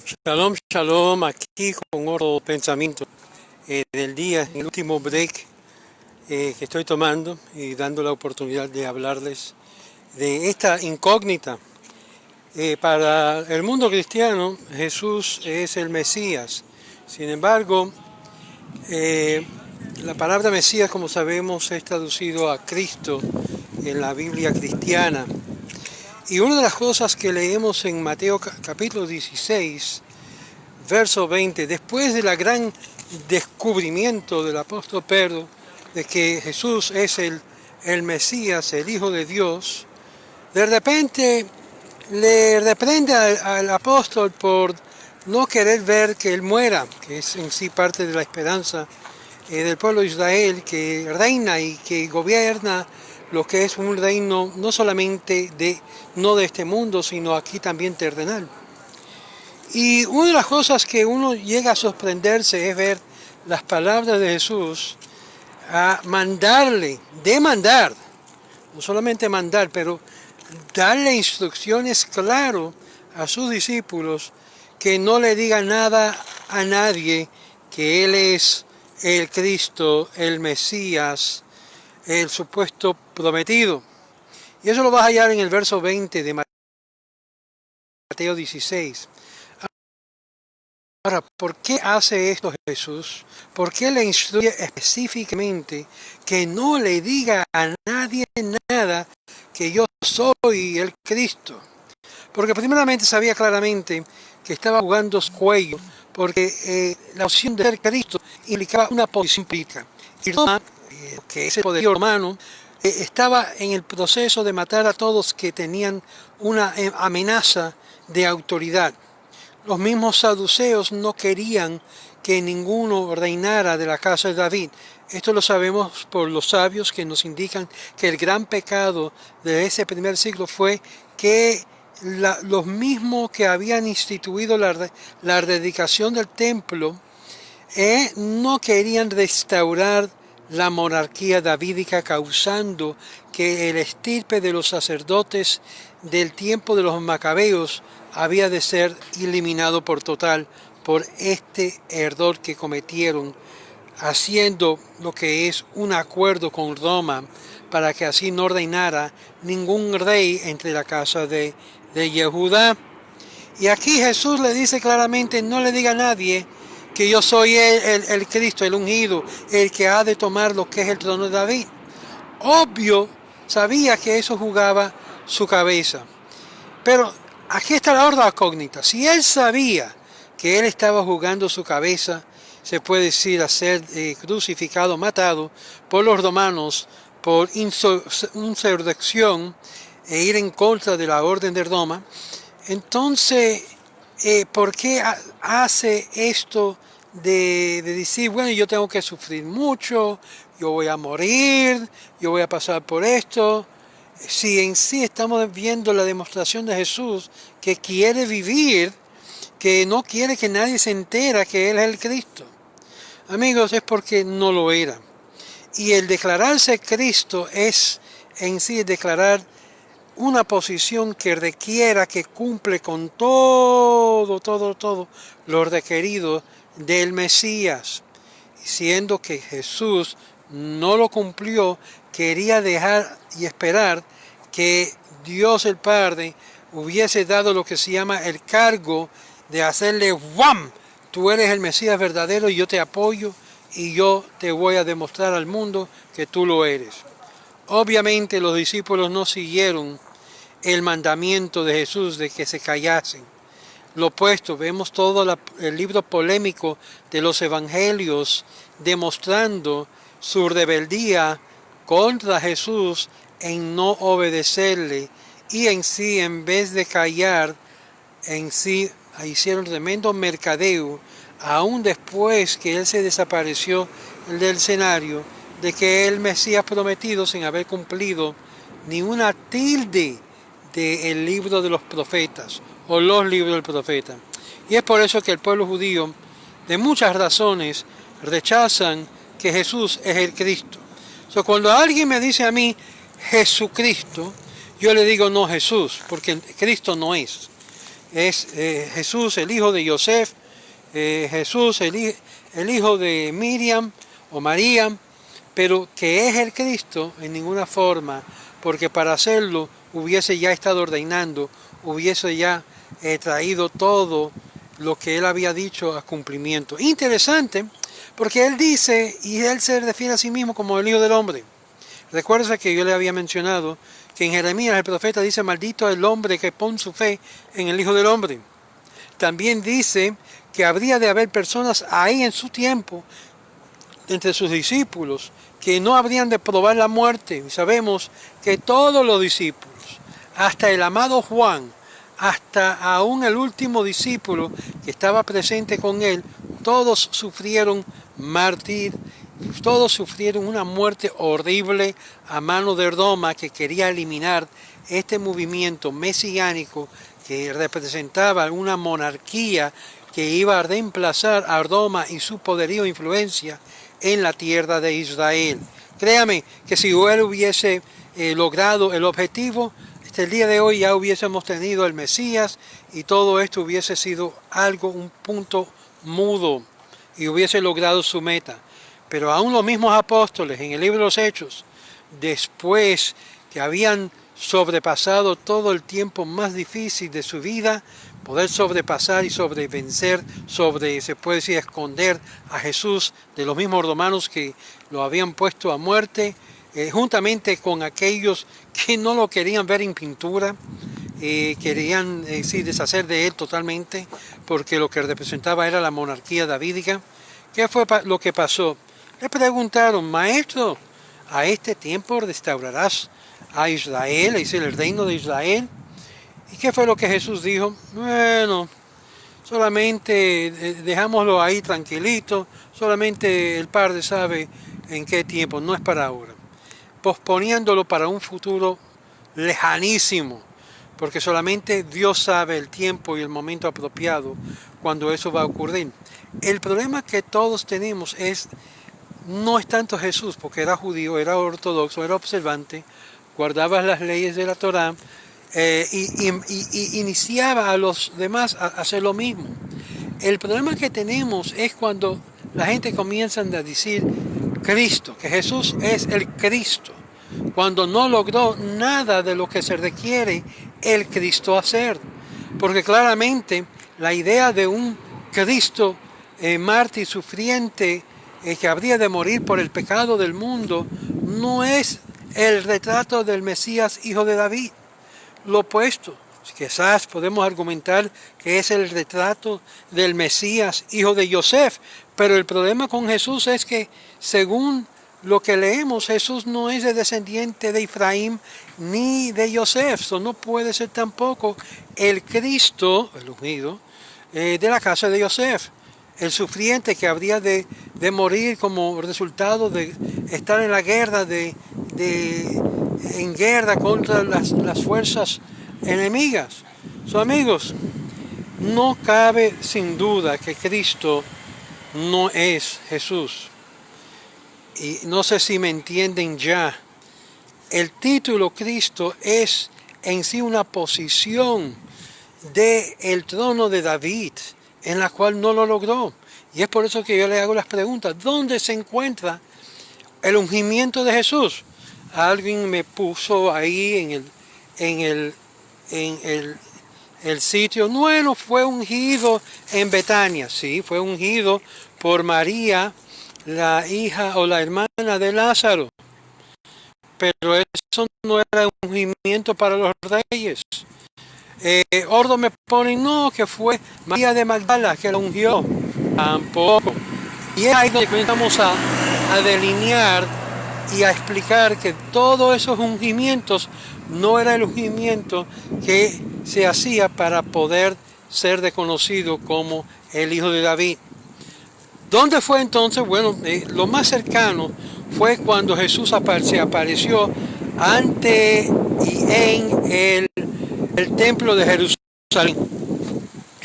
Shalom, shalom, aquí con otro pensamiento del día, en el último break que estoy tomando y dando la oportunidad de hablarles de esta incógnita. Para el mundo cristiano, Jesús es el Mesías. Sin embargo, la palabra Mesías, como sabemos, es traducido a Cristo en la Biblia cristiana. Y una de las cosas que leemos en Mateo capítulo 16, verso 20, después del gran descubrimiento del apóstol Pedro de que Jesús es el Mesías, el Hijo de Dios, de repente le reprende al apóstol por no querer ver que él muera, que es en sí parte de la esperanza del pueblo de Israel, que reina y que gobierna lo que es un reino no solamente no de este mundo, sino aquí también terrenal. Y una de las cosas que uno llega a sorprenderse es ver las palabras de Jesús a demandar, no solamente mandar, pero darle instrucciones claras a sus discípulos que no le digan nada a nadie que Él es el Cristo, el Mesías, el supuesto prometido. Y eso lo vas a hallar en el verso 20 de Mateo 16. Ahora, ¿por qué hace esto Jesús? ¿Por qué le instruye específicamente que no le diga a nadie nada que yo soy el Cristo? Porque primeramente sabía claramente que estaba jugando su cuello, porque la opción de ser Cristo implicaba una posición política. Y Roma, que es el poderío romano, estaba en el proceso de matar a todos que tenían una amenaza de autoridad. Los mismos saduceos no querían que ninguno reinara de la casa de David. Esto lo sabemos por los sabios que nos indican que el gran pecado de ese primer siglo fue que los mismos que habían instituido la dedicación del templo no querían restaurar la monarquía davídica, causando que el estirpe de los sacerdotes del tiempo de los macabeos había de ser eliminado por total por este error que cometieron, haciendo lo que es un acuerdo con Roma para que así no reinara ningún rey entre la casa de Yehudá. Y aquí Jesús le dice claramente, no le diga a nadie que yo soy el Cristo, el ungido, el que ha de tomar lo que es el trono de David. Obvio, sabía que eso jugaba su cabeza. Pero aquí está la otra incógnita. Si él sabía que él estaba jugando su cabeza, se puede decir a ser crucificado, matado por los romanos por insurrección e ir en contra de la orden de Roma, entonces, ¿por qué hace esto de decir, bueno, yo tengo que sufrir mucho, yo voy a morir, yo voy a pasar por esto? Si en sí estamos viendo la demostración de Jesús que quiere vivir, que no quiere que nadie se entera que Él es el Cristo. Amigos, es porque no lo era. Y el declararse Cristo es en sí declarar una posición que requiera, que cumple con todo lo requerido del Mesías. Siendo que Jesús no lo cumplió, quería dejar y esperar que Dios el Padre hubiese dado lo que se llama el cargo de hacerle ¡wam! Tú eres el Mesías verdadero y yo te apoyo y yo te voy a demostrar al mundo que tú lo eres. Obviamente los discípulos no siguieron el mandamiento de Jesús de que se callasen. Lo opuesto, vemos todo el libro polémico de los evangelios demostrando su rebeldía contra Jesús en no obedecerle y en sí, en vez de callar, en sí hicieron tremendo mercadeo, aún después que él se desapareció del escenario, de que el Mesías prometido sin haber cumplido ni una tilde del libro de los profetas o los libros del profeta. Y es por eso que el pueblo judío, de muchas razones, rechazan que Jesús es el Cristo. Cuando alguien me dice a mí Jesucristo, yo le digo no Jesús, porque Cristo no es. es Jesús, el hijo de Yosef, Jesús, el hijo de Miriam o María, pero que es el Cristo en ninguna forma, porque para hacerlo hubiese ya estado ordenando, hubiese ya traído todo lo que él había dicho a cumplimiento. Interesante, porque él dice, y él se define a sí mismo como el Hijo del Hombre. Recuerda que yo le había mencionado que en Jeremías el profeta dice, maldito el hombre que pone su fe en el Hijo del Hombre. También dice que habría de haber personas ahí en su tiempo, entre sus discípulos, que no habrían de probar la muerte. Y sabemos que todos los discípulos, hasta el amado Juan, hasta aún el último discípulo que estaba presente con él, todos sufrieron mártir, todos sufrieron una muerte horrible a mano de Roma, que quería eliminar este movimiento mesiánico que representaba una monarquía que iba a reemplazar a Roma y su poderío e influencia en la tierra de Israel. Créame que si él hubiese logrado el objetivo, el día de hoy ya hubiésemos tenido el Mesías y todo esto hubiese sido algo, un punto mudo, y hubiese logrado su meta. Pero aún los mismos apóstoles en el libro de los Hechos, después que habían sobrepasado todo el tiempo más difícil de su vida, poder sobrepasar y sobrevencer, se puede decir, esconder a Jesús de los mismos romanos que lo habían puesto a muerte, juntamente con aquellos que no lo querían ver en pintura, querían deshacer de él totalmente, porque lo que representaba era la monarquía davídica. ¿Qué fue lo que pasó? Le preguntaron, maestro, ¿a este tiempo restaurarás a Israel, es decir, el reino de Israel? ¿Y qué fue lo que Jesús dijo? Bueno, solamente dejámoslo ahí tranquilito, solamente el Padre sabe en qué tiempo, no es para ahora. Posponiéndolo para un futuro lejanísimo, porque solamente Dios sabe el tiempo y el momento apropiado cuando eso va a ocurrir. El problema que todos tenemos no es tanto Jesús, porque era judío, era ortodoxo, era observante, guardaba las leyes de la Torá, y iniciaba a los demás a hacer lo mismo. El problema que tenemos es cuando la gente comienza a decir Cristo, que Jesús es el Cristo, cuando no logró nada de lo que se requiere el Cristo hacer. Porque claramente la idea de un Cristo mártir sufriente que habría de morir por el pecado del mundo no es el retrato del Mesías hijo de David. Lo opuesto, quizás podemos argumentar que es el retrato del Mesías hijo de Yosef, pero el problema con Jesús es que según lo que leemos, Jesús no es el descendiente de Efraín ni de Yosef, eso no puede ser tampoco el Cristo, el ungido, de la casa de Yosef, el sufriente que habría de morir como resultado de estar en la guerra, en guerra contra las fuerzas enemigas. Amigos, no cabe sin duda que Cristo no es Jesús. Y no sé si me entienden ya. El título Cristo es en sí una posición del trono de David, en la cual no lo logró. Y es por eso que yo le hago las preguntas. ¿Dónde se encuentra el ungimiento de Jesús? Alguien me puso ahí en el sitio. Bueno, fue ungido en Betania. Sí, fue ungido por María, la hija o la hermana de Lázaro. Pero eso no era un ungimiento para los reyes. Ordo me ponen, no, que fue María de Magdala que lo ungió. Tampoco. Y es ahí donde comenzamos a delinear y a explicar que todos esos ungimientos no era el ungimiento que se hacía para poder ser reconocido como el hijo de David. ¿Dónde fue entonces? Bueno, lo más cercano fue cuando Jesús se apareció ante y en el templo de Jerusalén.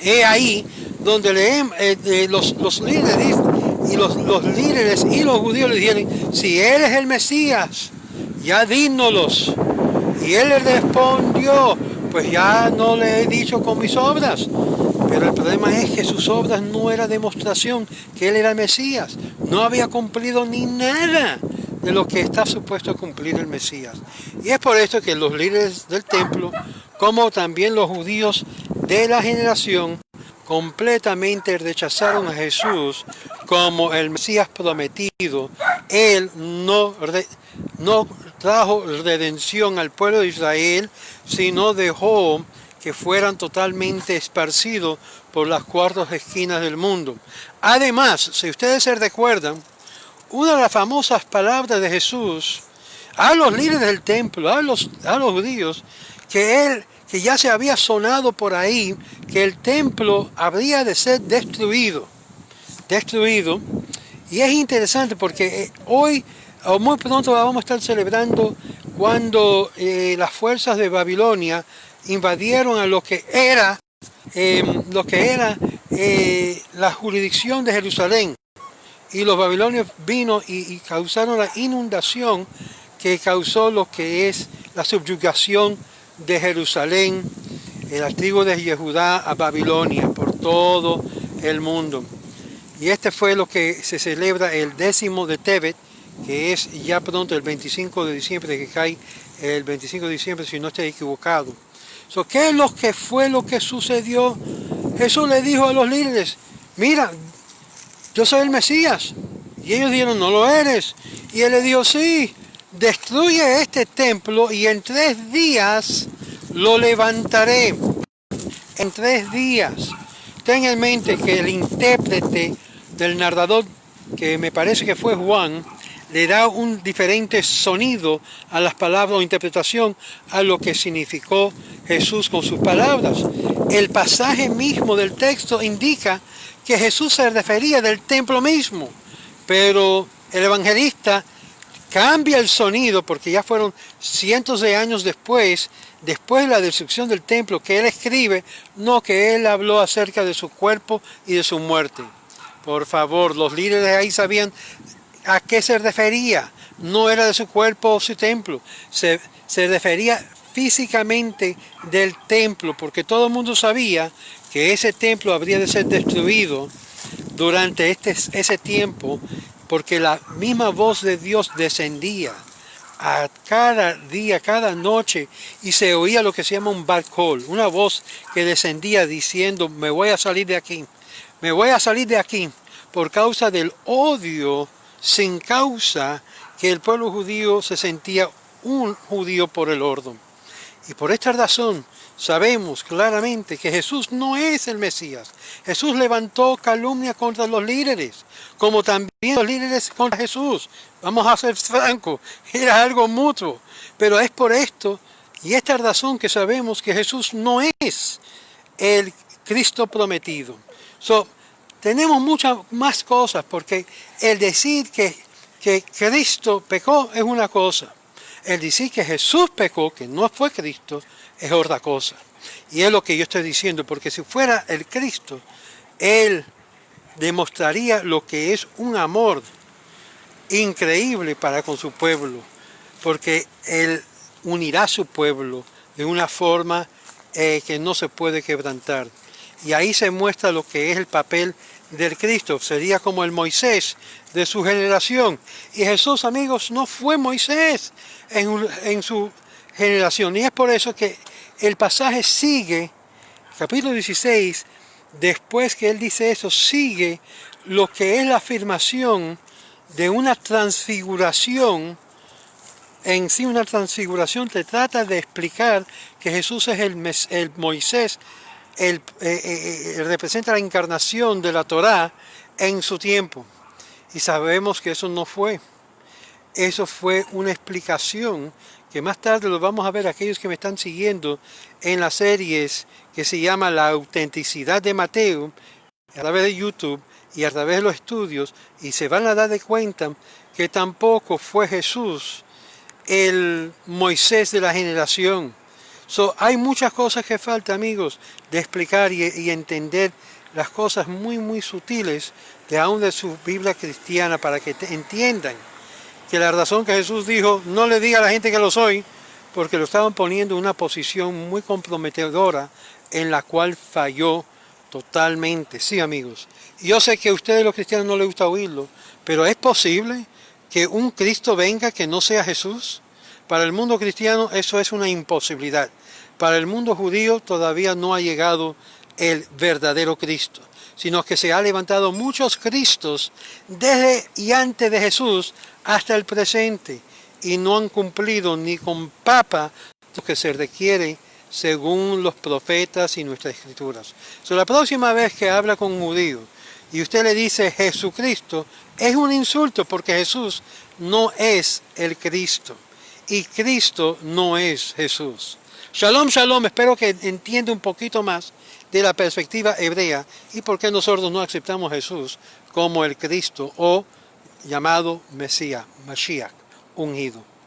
Es ahí donde leemos los líderes y los líderes y los judíos le dijeron, si él es el Mesías, ya dínolos. Y él le respondió, pues ya no le he dicho con mis obras. Pero el problema es que sus obras no era demostración que él era el Mesías. No había cumplido ni nada de lo que está supuesto a cumplir el Mesías. Y es por esto que los líderes del templo, como también los judíos de la generación, completamente rechazaron a Jesús como el Mesías prometido. Él no trajo redención al pueblo de Israel, sino dejó que fueran totalmente esparcidos por las cuatro esquinas del mundo. Además, si ustedes se recuerdan, una de las famosas palabras de Jesús a los líderes del templo, a los judíos, que ya se había sonado por ahí, que el templo habría de ser destruido. Y es interesante porque hoy, o muy pronto, vamos a estar celebrando cuando las fuerzas de Babilonia invadieron a lo que era la jurisdicción de Jerusalén. Y los babilonios vino y causaron la inundación que causó lo que es la subyugación de Jerusalén, la tribu de Yehudá a Babilonia, por todo el mundo. Y este fue lo que se celebra el 10º de Tebet, que es ya pronto el 25 de diciembre, que cae el 25 de diciembre, si no estoy equivocado. ¿Qué es lo que fue lo que sucedió? Jesús le dijo a los líderes, mira, yo soy el Mesías. Y ellos dijeron, no lo eres. Y él le dijo, sí, destruye este templo y en 3 días lo levantaré. En 3 días. Ten en mente que el intérprete del narrador, que me parece que fue Juan, le da un diferente sonido a las palabras o interpretación a lo que significó Jesús con sus palabras. El pasaje mismo del texto indica que Jesús se refería del templo mismo, pero el evangelista cambia el sonido porque ya fueron cientos de años después de la destrucción del templo, que él escribe, no que él habló acerca de su cuerpo y de su muerte. Por favor, los líderes de ahí sabían a qué se refería. No era de su cuerpo o su templo. Se refería físicamente del templo, porque todo el mundo sabía que ese templo habría de ser destruido durante ese tiempo, porque la misma voz de Dios descendía a cada día, cada noche, y se oía lo que se llama un barcol, una voz que descendía diciendo, me voy a salir de aquí, me voy a salir de aquí, por causa del odio sin causa que el pueblo judío se sentía un judío por el orden. Y por esta razón sabemos claramente que Jesús no es el Mesías. Jesús levantó calumnia contra los líderes, como también los líderes contra Jesús. Vamos a ser francos, era algo mutuo. Pero es por esto y esta razón que sabemos que Jesús no es el Cristo prometido. Tenemos muchas más cosas, porque el decir que Cristo pecó es una cosa. El decir que Jesús pecó, que no fue Cristo, es otra cosa. Y es lo que yo estoy diciendo, porque si fuera el Cristo, Él demostraría lo que es un amor increíble para con su pueblo, porque Él unirá a su pueblo de una forma que no se puede quebrantar. Y ahí se muestra lo que es el papel del Cristo. Sería como el Moisés de su generación. Y Jesús, amigos, no fue Moisés en su generación. Y es por eso que el pasaje sigue, capítulo 16, después que él dice eso, sigue lo que es la afirmación de una transfiguración. En sí, una transfiguración te trata de explicar que Jesús es el Moisés, representa la encarnación de la Torá en su tiempo. Y sabemos que eso no fue. Eso fue una explicación que más tarde lo vamos a ver aquellos que me están siguiendo en las series que se llama La autenticidad de Mateo, a través de YouTube y a través de los estudios, y se van a dar de cuenta que tampoco fue Jesús el Moisés de la generación. Hay muchas cosas que falta, amigos, de explicar y entender las cosas muy sutiles aún de su Biblia cristiana, para que entiendan que la razón que Jesús dijo, no le diga a la gente que lo soy, porque lo estaban poniendo en una posición muy comprometedora en la cual falló totalmente. Sí, amigos. Yo sé que a ustedes los cristianos no les gusta oírlo, pero ¿es posible que un Cristo venga que no sea Jesús? Para el mundo cristiano eso es una imposibilidad. Para el mundo judío todavía no ha llegado el verdadero Cristo, sino que se han levantado muchos Cristos desde y antes de Jesús hasta el presente y no han cumplido ni con papa lo que se requiere según los profetas y nuestras escrituras. La próxima vez que habla con un judío y usted le dice Jesucristo, es un insulto porque Jesús no es el Cristo y Cristo no es Jesús. Shalom, shalom, espero que entienda un poquito más de la perspectiva hebrea y por qué nosotros no aceptamos a Jesús como el Cristo o llamado Mesías, Mashiach, ungido.